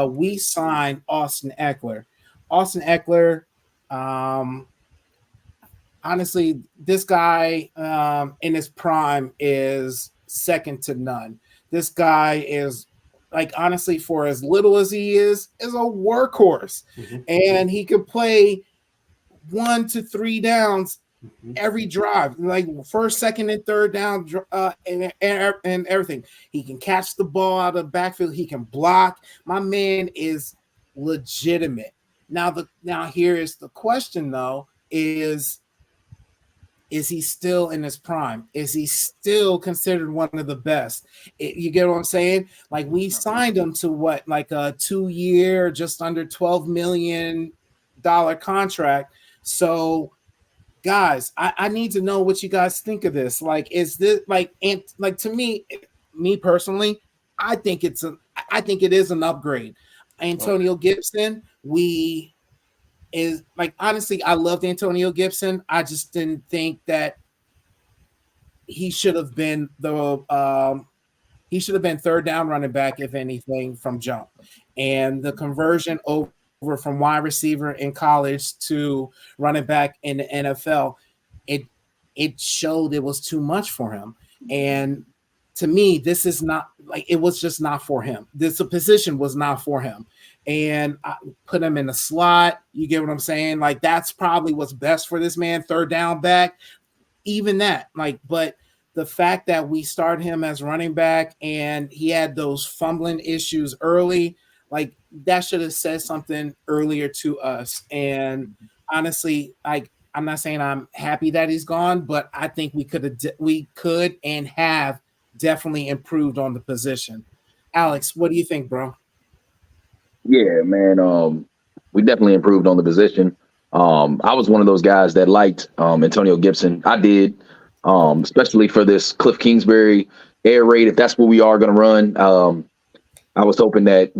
we signed Austin Ekeler. Austin Ekeler, honestly, this guy in his prime is second to none. This guy is honestly, for as little as he is a workhorse, and he can play 1 to 3 downs every drive, like first, second, and third down, and everything. He can catch the ball out of the backfield. He can block. My man is legitimate. Now here is the question though: is he still in his prime? Is he still considered one of the best? You get what I'm saying? Like, we signed him to what, like a 2-year, just under $12 million contract. So, guys, I need to know what you guys think of this. Like, is this to me personally, I think it is an upgrade. Antonio Gibson, honestly, I loved Antonio Gibson. I just didn't think that he should have been third down running back, if anything, from jump. And the conversion over from wide receiver in college to running back in the NFL, it showed it was too much for him. And to me, this is not it was just not for him. This position was not for him. And I put him in the slot. You get what I'm saying? Like, that's probably what's best for this man, third down back. Even that, but the fact that we started him as running back and he had those fumbling issues early, that should have said something earlier to us. And honestly, I'm not saying I'm happy that he's gone, but I think we could and have definitely improved on the position. Alex, what do you think, bro? Yeah, man. We definitely improved on the position. I was one of those guys that liked Antonio Gibson. I did, especially for this Cliff Kingsbury air raid. If that's what we are going to run, I was hoping that,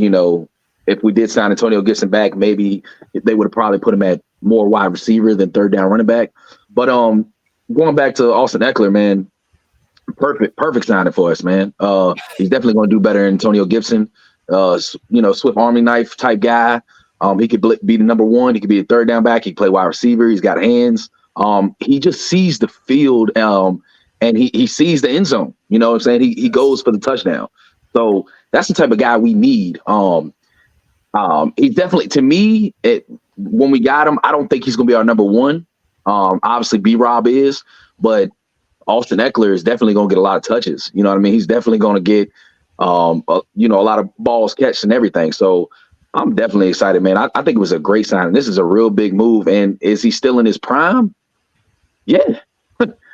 if we did sign Antonio Gibson back, maybe they would have probably put him at more wide receiver than third down running back. But going back to Austin Ekeler, man, perfect signing for us, man. He's definitely going to do better than Antonio Gibson. Swift Army knife type guy. He could be the number one. He could be a third down back. He could play wide receiver. He's got hands. He just sees the field, and he sees the end zone. You know what I'm saying? He goes for the touchdown. So that's the type of guy we need. He's definitely, to me, when we got him, I don't think he's going to be our number one. Obviously, B-Rob is, but Austin Ekeler is definitely going to get a lot of touches. You know what I mean? He's definitely going to get, a lot of balls catched and everything. So I'm definitely excited, man. I think it was a great signing. This is a real big move. And is he still in his prime? Yeah,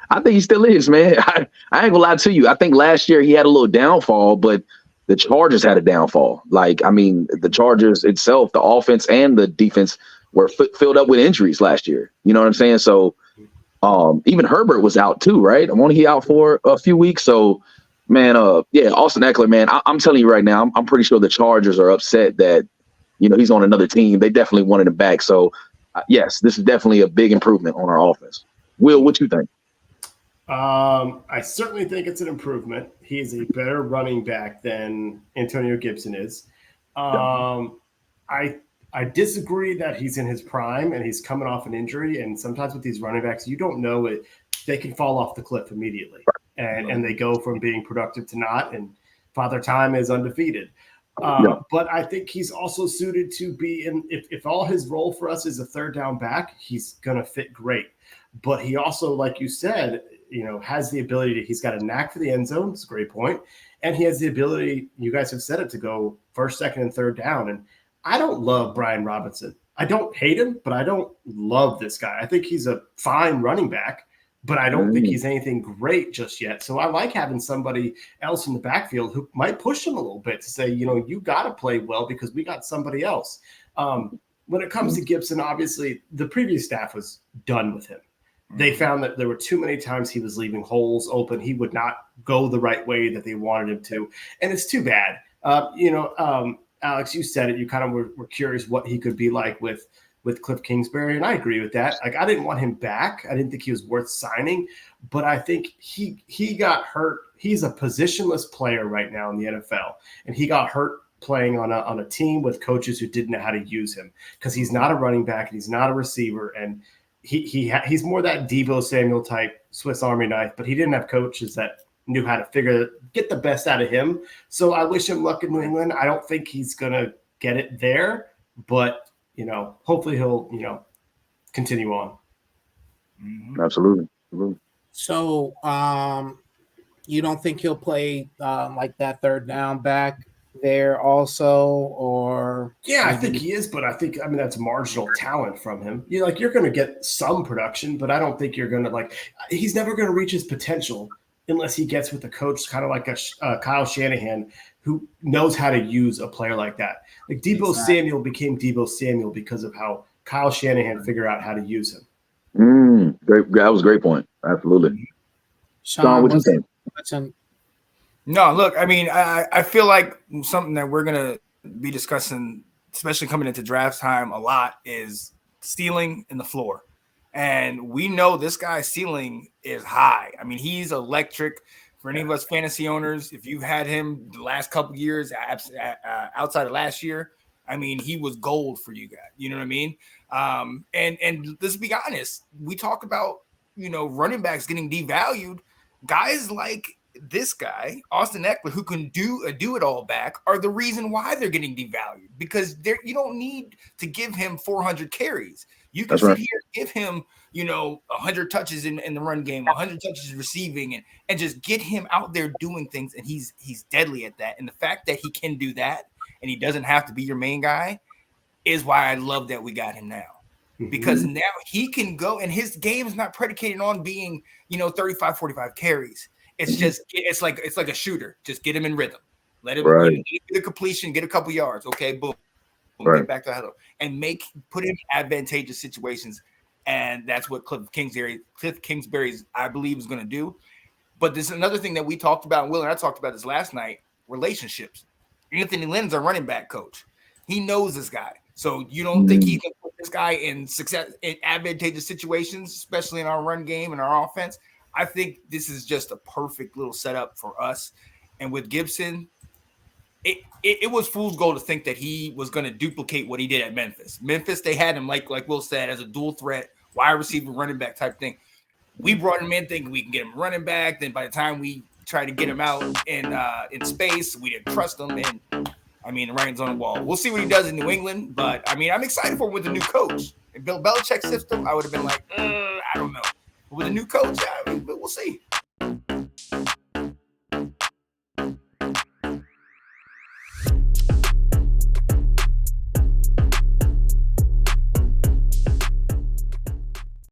I think he still is, man. I ain't gonna lie to you. I think last year he had a little downfall, but the Chargers had a downfall. The Chargers itself, the offense and the defense were filled up with injuries last year. You know what I'm saying? So even Herbert was out too, right? I'm only he out for a few weeks. So, man, Austin Ekeler, man, I'm telling you right now, I'm pretty sure the Chargers are upset that, he's on another team. They definitely wanted him back. So, yes, this is definitely a big improvement on our offense. Will, what you think? I certainly think it's an improvement. He's a better running back than Antonio Gibson is. I disagree that he's in his prime and he's coming off an injury. And sometimes with these running backs, you don't know it. They can fall off the cliff immediately. And they go from being productive to not. And Father Time is undefeated. But I think he's also suited to be in. If all his role for us is a third down back, he's going to fit great. But he also, like you said, has the ability he's got a knack for the end zone. It's a great point. And he has the ability, you guys have said it, to go first, second, and third down. And I don't love Brian Robinson. I don't hate him, but I don't love this guy. I think he's a fine running back, but I don't think he's anything great just yet. So I like having somebody else in the backfield who might push him a little bit to say, you got to play well because we got somebody else. When it comes to Gibson, obviously the previous staff was done with him. They found that there were too many times he was leaving holes open. He would not go the right way that they wanted him to. And it's too bad. Alex, you said it. You kind of were curious what he could be like with Cliff Kingsbury. And I agree with that. I didn't want him back. I didn't think he was worth signing. But I think he got hurt. He's a positionless player right now in the NFL. And he got hurt playing on a team with coaches who didn't know how to use him, because he's not a running back and he's not a receiver, and he's more that Deebo Samuel type Swiss Army knife, but he didn't have coaches that knew how to get the best out of him. So I wish him luck in New England. I don't think he's gonna get it there, but hopefully he'll continue on. Absolutely. So you don't think he'll play like that third down back there also, or? Yeah, I think he is, but I mean that's marginal talent from him. You're going to get some production, but I don't think you're going to he's never going to reach his potential unless he gets with a coach kind of like a Kyle Shanahan, who knows how to use a player like that. Like Deebo Samuel became Deebo Samuel because of how Kyle Shanahan figured out how to use him. Great. That was a great point. Absolutely. Sean, what you think? No, look, I mean, I feel like something that we're going to be discussing, especially coming into draft time a lot, is ceiling and the floor. And we know this guy's ceiling is high. I mean, he's electric. For any of us fantasy owners, if you've had him the last couple of years outside of last year, I mean, he was gold for you guys. You know what I mean? And let's be honest. We talk about, running backs getting devalued. Guys like this guy, Austin Ekeler, who can do it all back, are the reason why they're getting devalued, because you don't need to give him 400 carries. You can sit here and give him, 100 touches in the run game, 100 touches receiving, and just get him out there doing things. And he's deadly at that. And the fact that he can do that and he doesn't have to be your main guy is why I love that we got him now. Because now he can go, and his game is not predicated on being, 35, 45 carries. It's just, it's like a shooter. Just get him in rhythm. Let him get a completion, get a couple yards. Okay, boom. Get back to the huddle and put him in advantageous situations. And that's what Cliff Kingsbury's, I believe, is going to do. But this is another thing that we talked about, and Will and I talked about this last night, relationships. Anthony Lynn's our running back coach. He knows this guy. So you don't think he can put this guy in advantageous situations, especially in our run game and our offense? I think this is just a perfect little setup for us. And with Gibson, it was fool's gold to think that he was going to duplicate what he did at Memphis. Memphis, they had him, like Will said, as a dual threat, wide receiver, running back type thing. We brought him in thinking we can get him running back. Then by the time we tried to get him out in space, we didn't trust him. And I mean, the writing's on the wall. We'll see what he does in New England, but I mean, I'm excited for him with the new coach. In Bill Belichick's system, I would have been like, I don't know. But with a new coach, we'll see.